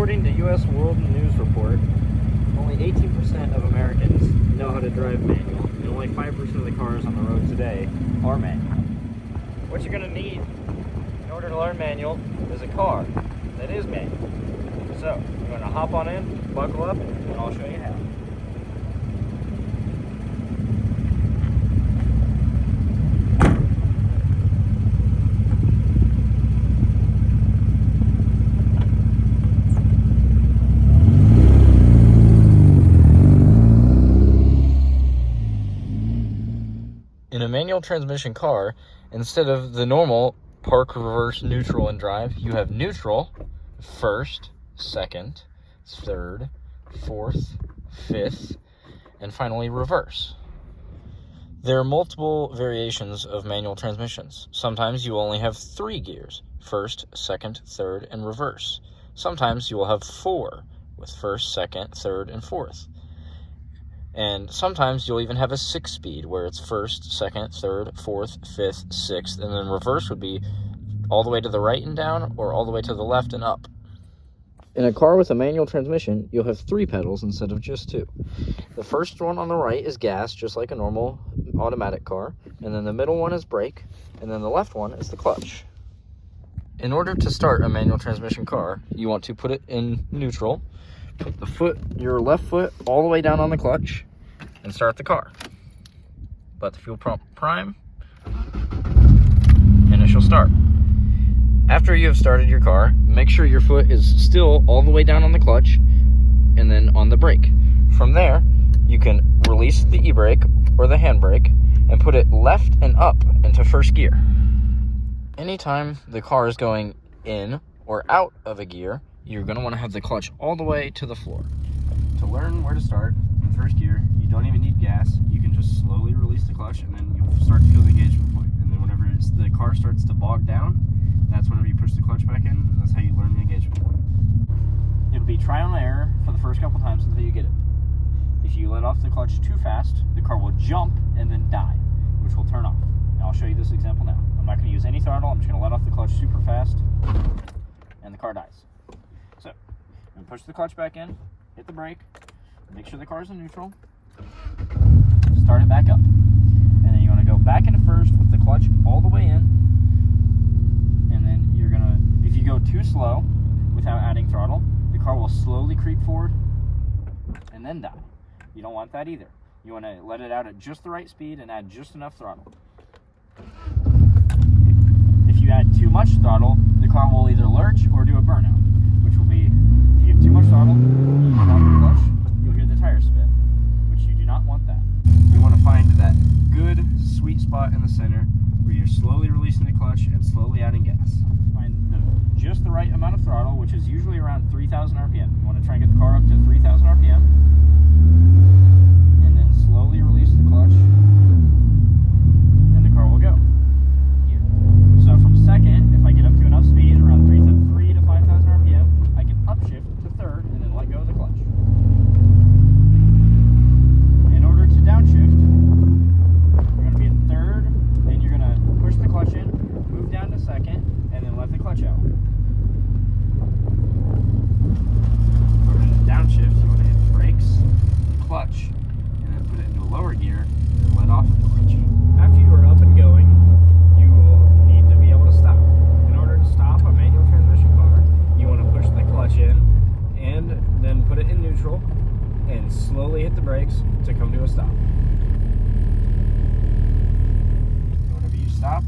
According to U.S. World News Report, only 18% of Americans know how to drive manual, and only 5% of the cars on the road today are manual. What you're going to need in order to learn manual is a car that is manual. So, you're going to hop on in, buckle up, and I'll show you how. In a manual transmission car, instead of the normal park, reverse, neutral, and drive, you have neutral, first, second, third, fourth, fifth, and finally reverse. There are multiple variations of manual transmissions. Sometimes you only have 3 gears, first, second, third, and reverse. Sometimes you will have 4, with first, second, third, and fourth. And sometimes you'll even have a 6-speed where it's first, second, third, fourth, fifth, sixth, and then reverse would be all the way to the right and down or all the way to the left and up. In a car with a manual transmission, you'll have 3 pedals instead of just 2. The first one on the right is gas, just like a normal automatic car, and then the middle one is brake, and then the left one is the clutch. In order to start a manual transmission car, you want to put it in neutral, put your left foot all the way down on the clutch, and start the car. Let the fuel pump prime, and it shall start. After you have started your car, make sure your foot is still all the way down on the clutch and then on the brake. From there, you can release the e-brake or the handbrake and put it left and up into first gear. Anytime the car is going in or out of a gear, you're going to want to have the clutch all the way to the floor. To learn where to start in first gear, you don't even need gas. You can just slowly release the clutch and then you'll start to feel the engagement point. And then whenever the car starts to bog down, that's whenever you push the clutch back in, and that's how you learn the engagement point. It'll be trial and error for the first couple times until you get it. If you let off the clutch too fast, the car will jump and then die, which will turn off. And I'll show you this example now. I'm not going to use any throttle. I'm just going to let off the clutch super fast, and the car dies. So, I'm going to push the clutch back in, hit the brake, make sure the car's in neutral, start it back up. And then you want to go back into first with the clutch all the way in. And then you're going to, if you go too slow without adding throttle, the car will slowly creep forward and then die. You don't want that either. You want to let it out at just the right speed and add just enough throttle. If you add too much throttle, the car will either lurch or do a burnout, which will be, if you give too much throttle, you drop the clutch, you'll hear the tires spin, which you do not want that. You want to find that good sweet spot in the center where you're slowly releasing the clutch and slowly adding gas. Find just the right amount of throttle, which is usually around 3,000 RPM. You want to try and get the car up to 3,000 RPM, and then slowly release the clutch, and the car will go. Here. So from second, if I get up to enough speed, around 3 to 5,000 RPM, I can upshift to third and then let go of the clutch. In order to downshift, you're going to be in third, and you're going to push the clutch in, move down to second, and then let the clutch out. For downshift, you want to hit the brakes, clutch, and then put it into a lower gear, and let off the clutch. After you are up and going, you will need to be able to stop. In order to stop a manual transmission car, you want to push the clutch in, and then put it in neutral, and slowly hit the brakes to come to a stop. Whenever you stop,